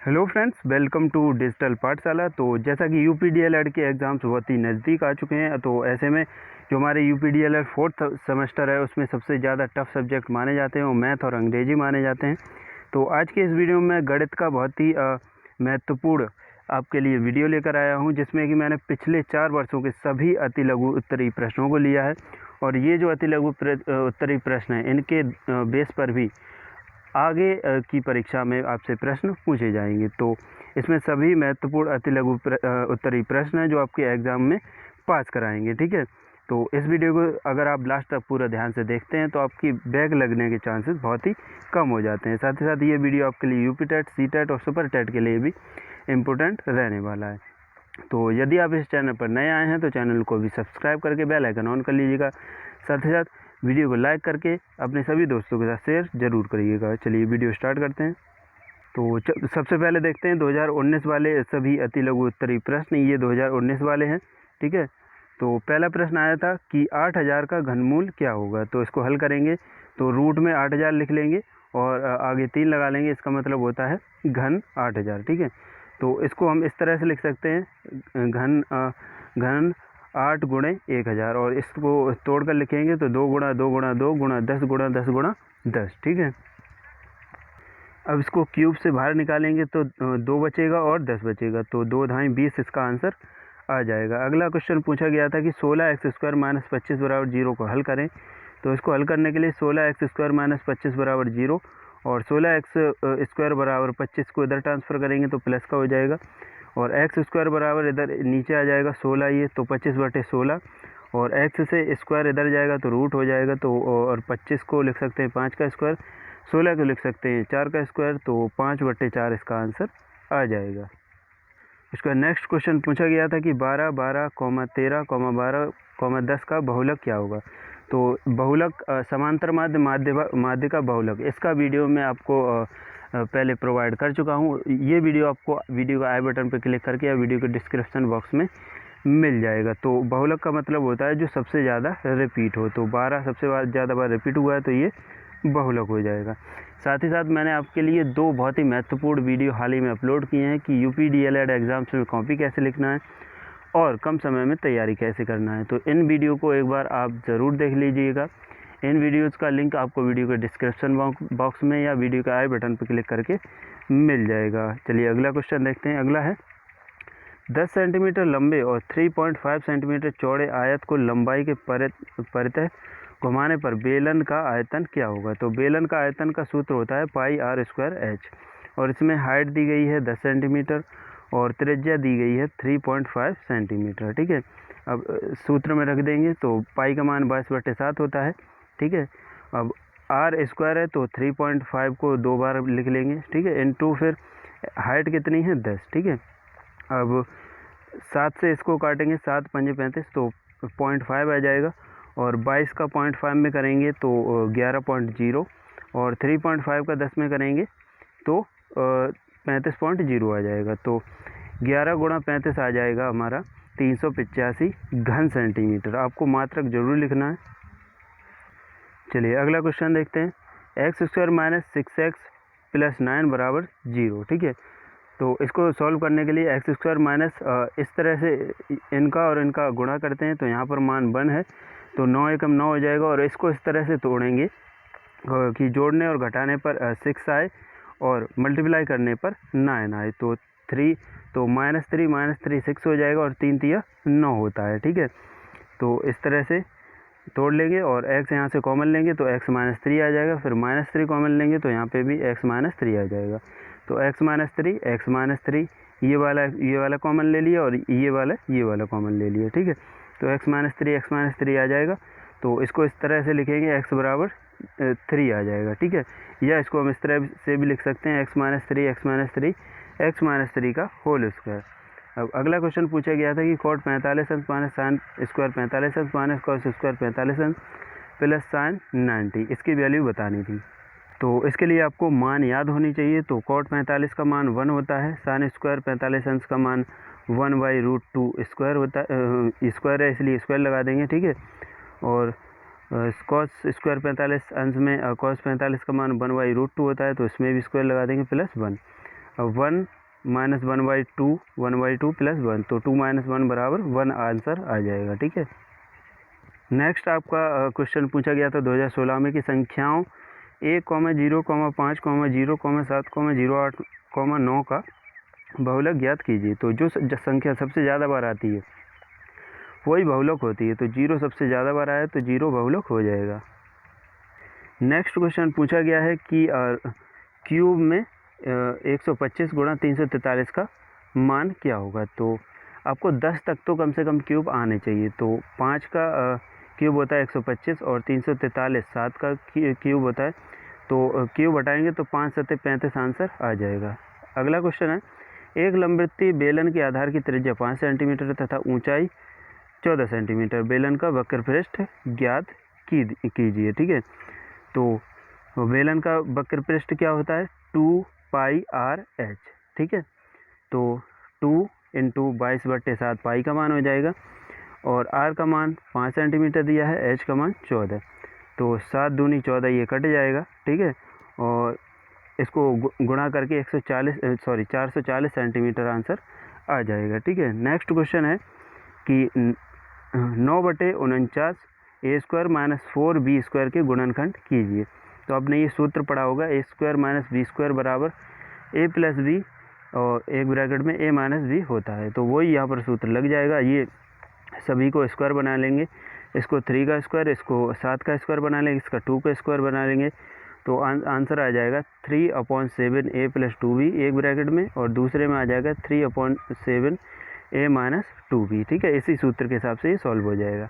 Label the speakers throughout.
Speaker 1: Hello friends, welcome to digital Pathshala. तो जैसा कि यूपीडीएलएड के एग्ज़ाम्स बहुत ही नज़दीक आ चुके हैं, तो ऐसे में जो हमारे यूपीडीएलएड फोर्थ सेमेस्टर है उसमें सबसे ज़्यादा टफ सब्जेक्ट माने जाते हैं वो मैथ और अंग्रेजी माने जाते हैं। तो आज के इस वीडियो में गणित का बहुत ही महत्वपूर्ण आपके लिए वीडियो लेकर आया हूं, जिसमें कि मैंने पिछले 4 वर्षों के सभी अति लघु उत्तरीय प्रश्नों को लिया है। और ये जो अति लघु उत्तरीय प्रश्न हैं इनके बेस पर भी आगे की परीक्षा में आपसे प्रश्न पूछे जाएंगे। तो इसमें सभी महत्वपूर्ण अति लघु उत्तरीय प्रश्न हैं जो आपके एग्ज़ाम में पास कराएंगे, ठीक है। तो इस वीडियो को अगर आप लास्ट तक पूरा ध्यान से देखते हैं तो आपकी बैक लगने के चांसेस बहुत ही कम हो जाते हैं। साथ ही साथ ये वीडियो आपके लिए यूपी टेट, सी टेट और सुपर टेट के लिए भी इम्पोर्टेंट रहने वाला है। तो यदि आप इस चैनल पर नए आए हैं तो चैनल को भी सब्सक्राइब करके बेल आइकन ऑन कर लीजिएगा। साथ ही साथ वीडियो को लाइक करके अपने सभी दोस्तों के साथ शेयर जरूर करिएगा। चलिए वीडियो स्टार्ट करते हैं। तो सबसे पहले देखते हैं 2019 वाले सभी अति लघु उत्तरीय प्रश्न। ये 2019 वाले हैं, ठीक है। तो पहला प्रश्न आया था कि 8000 का घनमूल क्या होगा। तो इसको हल करेंगे तो रूट में 8000 लिख लेंगे और आगे 3 लगा लेंगे, इसका मतलब होता है घन 8000, ठीक है। तो इसको हम इस तरह से लिख सकते हैं घन 8 गुणे 1000, और इसको तोड़ कर लिखेंगे तो 2 गुणा 2 गुणा 2 गुणा 10 गुणा 10 गुणा 10, ठीक है। अब इसको क्यूब से बाहर निकालेंगे तो 2 बचेगा और 10 बचेगा, तो 2 धाई 20 इसका आंसर आ जाएगा। अगला क्वेश्चन पूछा गया था कि 16x² - 25 बराबर 0 को हल करें। तो इसको हल करने के लिए 16x² - 25 बराबर 0 और 16x² बराबर 25 को इधर ट्रांसफ़र करेंगे तो प्लस का हो जाएगा, और x² बराबर इधर नीचे आ जाएगा 16, ये तो 25/16, और x से स्क्वायर इधर जाएगा तो रूट हो जाएगा। तो और 25 को लिख सकते हैं 5 का स्क्वायर, 16 को लिख सकते हैं 4 का स्क्वायर, तो 5/4 इसका आंसर आ जाएगा। इसका नेक्स्ट क्वेश्चन पूछा गया था कि 12, 12, 13, 12, 10 का बहुलक क्या होगा। तो बहुलक समांतर माध्य का बहुलक, इसका वीडियो मैं आपको पहले प्रोवाइड कर चुका हूँ। ये वीडियो आपको वीडियो का आई बटन पर क्लिक करके या वीडियो के डिस्क्रिप्शन बॉक्स में मिल जाएगा। तो बहुलक का मतलब होता है जो सबसे ज़्यादा रिपीट हो। तो 12 सबसे ज़्यादा बार रिपीट हुआ है तो ये बहुलक हो जाएगा। साथ ही साथ मैंने आपके लिए 2 बहुत ही महत्वपूर्ण वीडियो हाल ही में अपलोड किए हैं कि यूपीडीएलएड एग्ज़ाम्स में कॉपी कैसे लिखना है और कम समय में तैयारी कैसे करना है। तो इन वीडियो को एक बार आप ज़रूर देख लीजिएगा। इन वीडियोज़ का लिंक आपको वीडियो के डिस्क्रिप्शन बॉक्स में या वीडियो के आई बटन पर क्लिक करके मिल जाएगा। चलिए अगला क्वेश्चन देखते हैं। अगला है 10 सेंटीमीटर लंबे और 3.5 सेंटीमीटर चौड़े आयत को लंबाई के परितः घुमाने पर बेलन का आयतन क्या होगा। तो बेलन का आयतन का सूत्र होता है πr²h, और इसमें हाइट दी गई है 10 सेंटीमीटर और त्रिज्या दी गई है 3.5 सेंटीमीटर, ठीक है। अब सूत्र में रख देंगे तो पाई का मान 22/7 होता है, ठीक है। अब r² है तो 3.5 को 2 बार लिख लेंगे, ठीक है, इनटू फिर हाइट कितनी है 10, ठीक है। अब 7 से इसको काटेंगे, 7 पंजे 35, तो 0.5 आ जाएगा, और 22 का 0.5 में करेंगे तो 11.0, और 3.5 का 10 में करेंगे तो 35.0 आ जाएगा। तो 11 गुणा 35 आ जाएगा हमारा 385 घन सेंटीमीटर। आपको मात्रक जरूर लिखना है। चलिए अगला क्वेश्चन देखते हैं। x² - 6x + 9 बराबर 0, ठीक है। तो इसको सॉल्व करने के लिए x² इस तरह से इनका और इनका गुणा करते हैं तो यहाँ पर मान 1 है, तो 9 एकम 9 हो जाएगा, और इसको इस तरह से तोड़ेंगे कि जोड़ने और घटाने पर 6 आए और मल्टीप्लाई करने पर 9 आए, तो 3, तो -3 6 हो जाएगा, और 3 तिया 9 होता है, ठीक है। तो इस तरह से तोड़ लेंगे और x यहाँ से कॉमन लेंगे तो x - 3 आ जाएगा, फिर -3 कॉमन लेंगे तो यहाँ पे भी x - 3 आ जाएगा। तो x - 3 ये वाला कॉमन ले लिया और ये वाला कॉमन ले लिया, ठीक है। तो x - 3 आ जाएगा। तो इसको इस तरह से लिखेंगे x बराबर 3 आ जाएगा, ठीक है। या इसको हम इस तरह से भी लिख सकते हैं x - 3 का होल स्क्वायर। अब अगला क्वेश्चन पूछा गया था कि cot 45 अंश - sin स्क्वायर 45 अंश - cos स्क्वायर 45 अंश प्लस sin 90, इसकी वैल्यू बतानी थी। तो इसके लिए आपको मान याद होनी चाहिए। तो cot 45 का मान 1 होता है, sin स्क्वायर 45 अंश का मान 1/√2 स्क्वायर होता है, स्क्वायर है इसलिए स्क्वायर लगा देंगे, ठीक है। और cos स्क्वायर 45 अंश में cos 45 का मान 1/√2 होता है, तो इसमें भी स्क्वायर लगा देंगे +1। 1 माइनस 1/2 1/2 प्लस 1, तो 2 माइनस 1 बराबर 1 आंसर आ जाएगा। ठीक है। नेक्स्ट आपका क्वेश्चन पूछा गया था 2016 में कि संख्याओं 1, 0, 5, 0, 7, 0, 8, 9 का बहुलक ज्ञात कीजिए। तो जो संख्या सबसे ज़्यादा बार आती है वही बहुलक होती है। तो 0 सबसे ज़्यादा बार आया तो 0 बहुलक हो जाएगा। नेक्स्ट क्वेश्चन पूछा गया है कि क्यूब में 125 गुणा 343 का मान क्या होगा। तो आपको 10 तक तो कम से कम क्यूब आने चाहिए। तो 5 का क्यूब होता है 125 और 343 7 का क्यूब होता है। तो क्यूब हटाएंगे तो 5 7 35 आंसर आ जाएगा। अगला क्वेश्चन है, एक लंबवृत्तीय बेलन के आधार की त्रिज्या 5 सेंटीमीटर तथा ऊंचाई 14 सेंटीमीटर, बेलन का वक्र पृष्ठ ज्ञात कीजिए। ठीक है। तो बेलन का वक्र पृष्ठ क्या होता है 2πr/h। ठीक है। तो 2 इंटू 22/7 पाई का मान हो जाएगा और r का मान 5 सेंटीमीटर दिया है, h का मान 14। तो 7 दूनी 14 ये कट जाएगा। ठीक है। और इसको गुणा करके 440 सेंटीमीटर आंसर आ जाएगा। ठीक है। नेक्स्ट क्वेश्चन है कि 9/49 a² - 4b² के गुणनखंड कीजिए। तो आपने ये सूत्र पढ़ा होगा, a² - b² बराबर a + b और एक ब्रैकेट में a - b होता है। तो वही यहाँ पर सूत्र लग जाएगा। ये सभी को स्क्वायर बना लेंगे, इसको 3 का स्क्वायर, इसको 7 का स्क्वायर बना लेंगे, इसका 2 का स्क्वायर बना लेंगे। तो आंसर आ जाएगा 3/7 a + 2b एक ब्रैकेट में और दूसरे में आ जाएगा 3/7 a - 2b। ठीक है। इसी सूत्र के हिसाब से ये सॉल्व हो जाएगा।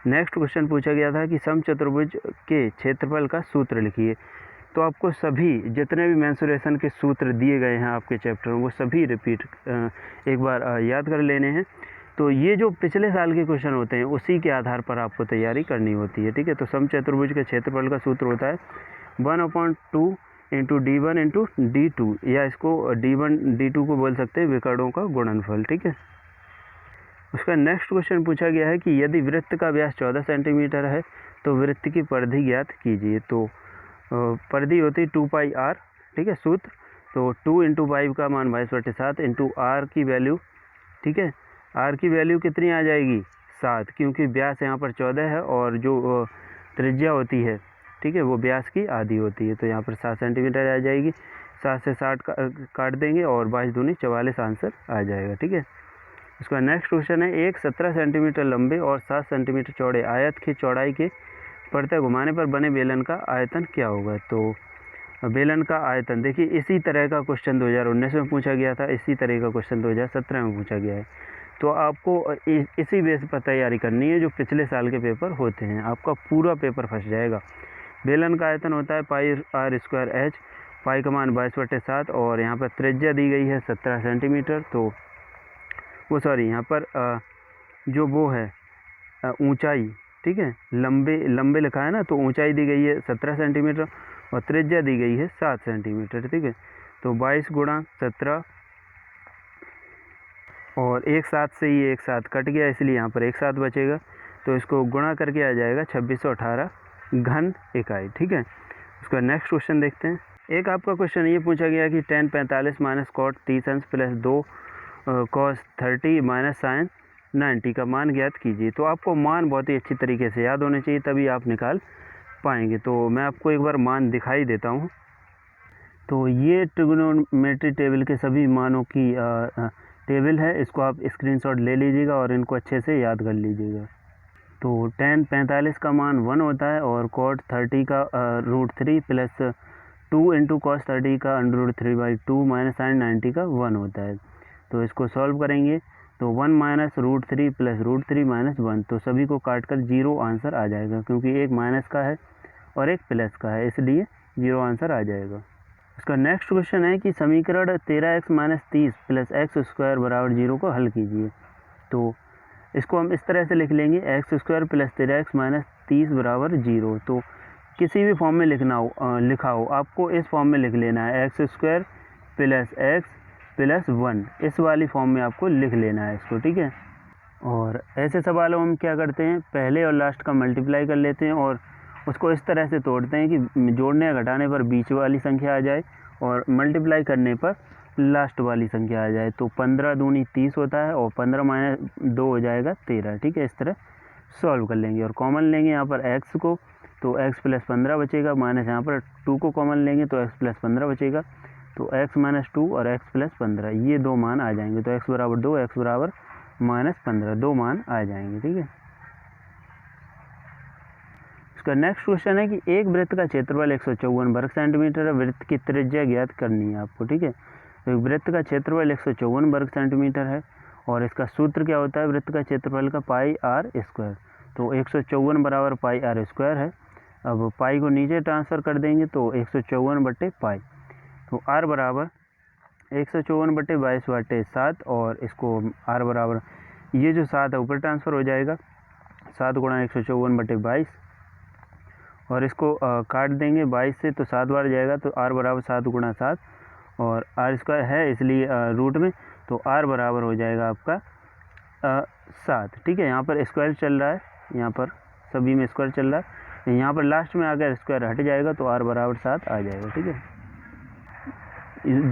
Speaker 1: नेक्स्ट क्वेश्चन पूछा गया था कि समचतुर्भुज के क्षेत्रफल का सूत्र लिखिए। तो आपको सभी जितने भी मेंसुरेशन के सूत्र दिए गए हैं आपके चैप्टर में वो सभी रिपीट एक बार याद कर लेने हैं। तो ये जो पिछले साल के क्वेश्चन होते हैं उसी के आधार पर आपको तैयारी करनी होती है। ठीक है। तो समचतुर्भुज के क्षेत्रफल का सूत्र होता है 1/2 इंटू d1 इंटू d2, या इसको d1 d2 को बोल सकते हैं विकर्णों का गुणनफल। ठीक है। उसका नेक्स्ट क्वेश्चन पूछा गया है कि यदि वृत्त का व्यास 14 सेंटीमीटर है तो वृत्त की परिधि ज्ञात कीजिए। तो परिधि होती है 2πr। ठीक है। सूत्र तो 2 इंटू 5 का मान 22/7 इंटू r की वैल्यू। ठीक है। r की वैल्यू कितनी आ जाएगी 7, क्योंकि व्यास यहाँ पर 14 है और जो त्रिज्या होती है ठीक है वो व्यास की आधी होती है। तो यहाँ पर 7 सेंटीमीटर आ जाएगी। 7 से 60 काट देंगे और 22 दूनी 44 आंसर आ जाएगा। ठीक है। उसका नेक्स्ट क्वेश्चन है, एक 17 सेंटीमीटर लंबे और 7 सेंटीमीटर चौड़े आयत की चौड़ाई के परतः घुमाने पर बने बेलन का आयतन क्या होगा। तो बेलन का आयतन देखिए इसी तरह का क्वेश्चन 2019 में पूछा गया था, इसी तरह का क्वेश्चन 2017 में पूछा गया है। तो आपको इसी बेस पर तैयारी करनी है जो पिछले साल के पेपर होते हैं, आपका पूरा पेपर फंस जाएगा। बेलन का आयतन होता है πr²h, पाई का मान 22/7 और यहाँ पर त्रिज्या दी गई है 17 सेंटीमीटर। तो वो सॉरी यहाँ पर जो वो है ऊंचाई, ठीक है लंबे लिखा है ना, तो ऊंचाई दी गई है 17 सेंटीमीटर और त्रिज्या दी गई है 7 सेंटीमीटर। ठीक है। तो 22 × 17 और एक साथ से ये एक साथ कट गया इसलिए यहाँ पर एक साथ बचेगा। तो इसको गुणा करके आ जाएगा 2618 घन इकाई। ठीक है। उसका नेक्स्ट क्वेश्चन देखते हैं। एक आपका क्वेश्चन ये पूछा गया कि tan 45 - cot 30 अंश प्लस 2 cos 30 - sin 90 का मान ज्ञात कीजिए। तो आपको मान बहुत ही अच्छी तरीके से याद होने चाहिए तभी आप निकाल पाएंगे। तो मैं आपको एक बार मान दिखाई देता हूँ। तो ये ट्रिग्नोमेट्री टेबल के सभी मानों की टेबल है, इसको आप स्क्रीनशॉट ले लीजिएगा और इनको अच्छे से याद कर लीजिएगा। तो tan 45 का मान 1 होता है और cot 30 का √3 प्लस 2 इंटू cos 30 का √3/2 माइनस sin 90 का 1 होता है। तो इसको सॉल्व करेंगे तो 1 - √3 प्लस √3 माइनस 1, तो सभी को काट कर 0 आंसर आ जाएगा, क्योंकि एक माइनस का है और एक प्लस का है इसलिए 0 आंसर आ जाएगा। इसका नेक्स्ट क्वेश्चन है कि समीकरण 13x - 30 प्लस x² = 0 को हल कीजिए। तो इसको हम इस तरह से लिख लेंगे x² प्लस 13x - 30 = 0। तो किसी भी फॉर्म में लिखा हो आपको इस फॉर्म में लिख लेना है, x² प्लस x प्लस 1, इस वाली फॉर्म में आपको लिख लेना है इसको। ठीक है। और ऐसे सवालों में हम क्या करते हैं, पहले और लास्ट का मल्टीप्लाई कर लेते हैं और उसको इस तरह से तोड़ते हैं कि जोड़ने या घटाने पर बीच वाली संख्या आ जाए और मल्टीप्लाई करने पर लास्ट वाली संख्या आ जाए। तो 15 दूनी 30 होता है और 15 माइनस 2 हो जाएगा 13, ठीक है। इस तरह सॉल्व कर लेंगे और कॉमन लेंगे यहाँ पर x को, तो x प्लस 15 बचेगा, माइनस यहाँ पर 2 को कॉमन लेंगे तो x प्लस 15 बचेगा। तो x माइनस 2 और x प्लस 15 ये दो मान आ जाएंगे। तो x बराबर 2, x बराबर माइनस 15 दो मान आ जाएंगे, ठीक है। इसका नेक्स्ट क्वेश्चन है कि एक वृत्त का क्षेत्रफल 154 वर्ग सेंटीमीटर है, वृत्त की त्रिज्या ज्ञात करनी है आपको, ठीक है। तो एक वृत्त का क्षेत्रफल 154 वर्ग सेंटीमीटर है और इसका सूत्र क्या होता है वृत्त का क्षेत्रफल का, पाई आर स्क्वायर। तो 154 बराबर पाई आर स्क्वायर है। अब पाई को नीचे ट्रांसफ़र कर देंगे तो 154 बटे पाई, तो आर बराबर 154 बटे 22 बटे 7 और इसको आर बराबर ये जो 7 है ऊपर ट्रांसफ़र हो जाएगा, 7 गुणा 154 बटे 22 और इसको काट देंगे 22 से तो 7 बार जाएगा। तो आर बराबर 7 गुणा 7 और आर स्क्वायर है इसलिए रूट में, तो आर बराबर हो जाएगा आपका 7, ठीक है। यहाँ पर स्क्वायर चल रहा है, यहाँ पर सभी में स्क्वायर चल रहा है, यहाँ पर लास्ट में आकर स्क्वायर हट जाएगा तो आर बराबर 7 आ जाएगा, ठीक है।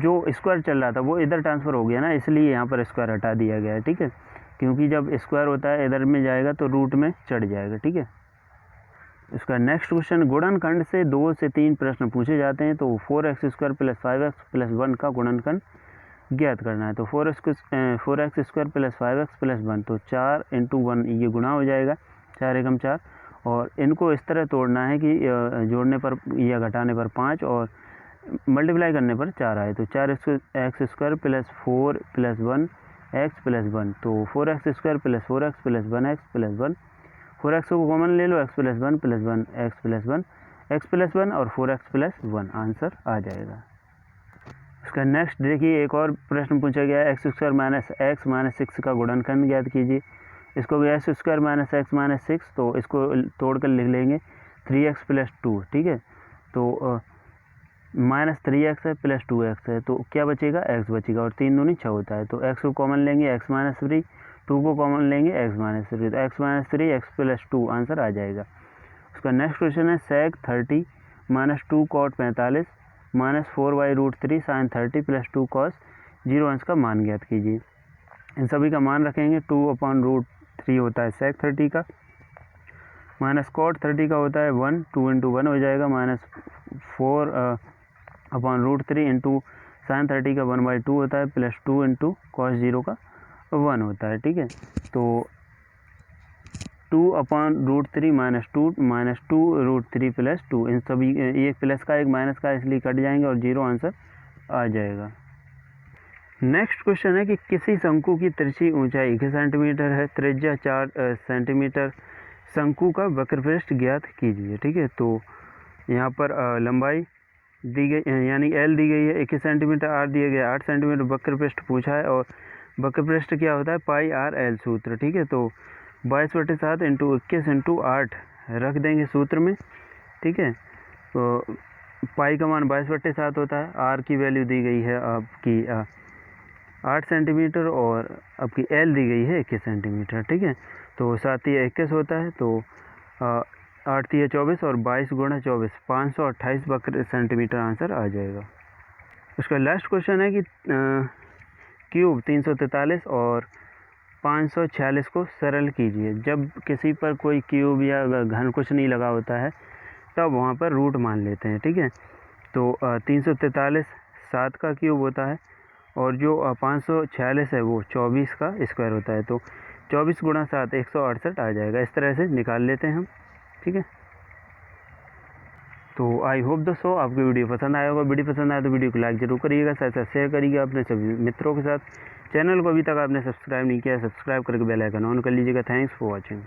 Speaker 1: जो स्क्वायर चल रहा था वो इधर ट्रांसफ़र हो गया ना, इसलिए यहाँ पर स्क्वायर हटा दिया गया है, ठीक है। क्योंकि जब स्क्वायर होता है इधर में जाएगा तो रूट में चढ़ जाएगा, ठीक है। इसका नेक्स्ट क्वेश्चन, गुणनखंड से 2 से 3 प्रश्न पूछे जाते हैं। तो 4x square plus 5x plus 1 का गुणनखंड ज्ञात करना है। तो 4x square plus 5x plus 1, तो 4 इंटू 1 ये गुणा हो जाएगा, 4 एकम 4 और इनको इस तरह तोड़ना है कि जोड़ने पर या घटाने पर 5 और मल्टीप्लाई करने पर 4 आए। तो 4x square plus 4 plus 1 x plus 1, तो 4x square plus 4x plus 1x plus 1, 4x को कॉमन ले लो, x plus 1 plus 1 x plus 1 x plus 1 और 4x प्लस 1 आंसर आ जाएगा। इसका नेक्स्ट देखिए एक और प्रश्न पूछा गया है, x square minus x minus 6 का गुणनखंड ज्ञात कीजिए। इसको भी x square minus x minus 6, तो इसको तोड़कर लिख लेंगे 3x प्लस 2, ठीक है। तो माइनस 3x है प्लस 2x है, तो क्या बचेगा x बचेगा और 3 दूनी 6 होता है। तो x को कॉमन लेंगे x माइनस 3, 2 को कॉमन लेंगे x माइनस 3, तो x minus 3 x plus 2 answer आ जाएगा। उसका नेक्स्ट क्वेश्चन है sec 30 minus 2 cot 45 minus 4/√3 sine 30 plus 2 cos 0 अंश का मान ज्ञात कीजिए। इन सभी का मान रखेंगे, 2/√3 होता है सेक 30 का, माइनस कॉट 30 का होता है 1, 2 इंटू 1 हो जाएगा, माइनस 4/√3 इंटू साइन 30 का 1/2 होता है, प्लस 2 इंटू कॉस 0 का 1 होता है, ठीक है। तो 2/√3 माइनस 2√3 प्लस 2, इन सभी एक प्लस का एक माइनस का इसलिए कट जाएंगे और 0 आंसर आ जाएगा। नेक्स्ट क्वेश्चन है कि किसी शंकु की तिरछी ऊंचाई 1 सेंटीमीटर है, त्रिज्या 4 सेंटीमीटर, शंकु का वक्रपृष्ठ ज्ञात कीजिए, ठीक है। तो यहाँ पर लंबाई दी गई यानी L दी गई है 21 सेंटीमीटर, R दिया गया 8 सेंटीमीटर, वक्रपृष्ठ पूछा है और वक्रपृष्ठ क्या होता है पाई आर एल सूत्र, ठीक है। तो 22/7 इंटू 21 इंटू 8 रख देंगे सूत्र में, ठीक है। तो पाई का मान 22/7 होता है, आर की वैल्यू दी गई है आपकी 8 सेंटीमीटर और आपकी एल दी गई है 21 सेंटीमीटर, ठीक है। तो 7 या 21 होता है, तो 8 या 24 और 22 गुणा 24 528 वक्र सेंटीमीटर आंसर आ जाएगा। उसका लास्ट क्वेश्चन है कि क्यूब 343 और 546 को सरल कीजिए। जब किसी पर कोई क्यूब या घन कुछ नहीं लगा होता है तब वहाँ पर रूट मान लेते हैं, ठीक है। तो 343 7 का क्यूब होता है और जो 546 है वो 24 का स्क्वायर होता है, तो 24 गुणा 7 168 आ जाएगा। इस तरह से निकाल लेते हैं हम, ठीक है। तो आई होप दोस्तों आपको वीडियो पसंद आया होगा। वीडियो पसंद आया तो वीडियो को लाइक जरूर करिएगा, साथ साथ शेयर करिएगा अपने सभी मित्रों के साथ। चैनल को अभी तक आपने सब्सक्राइब नहीं किया है, सब्सक्राइब करके बेल आइकन ऑन कर लीजिएगा। Thanks for watching.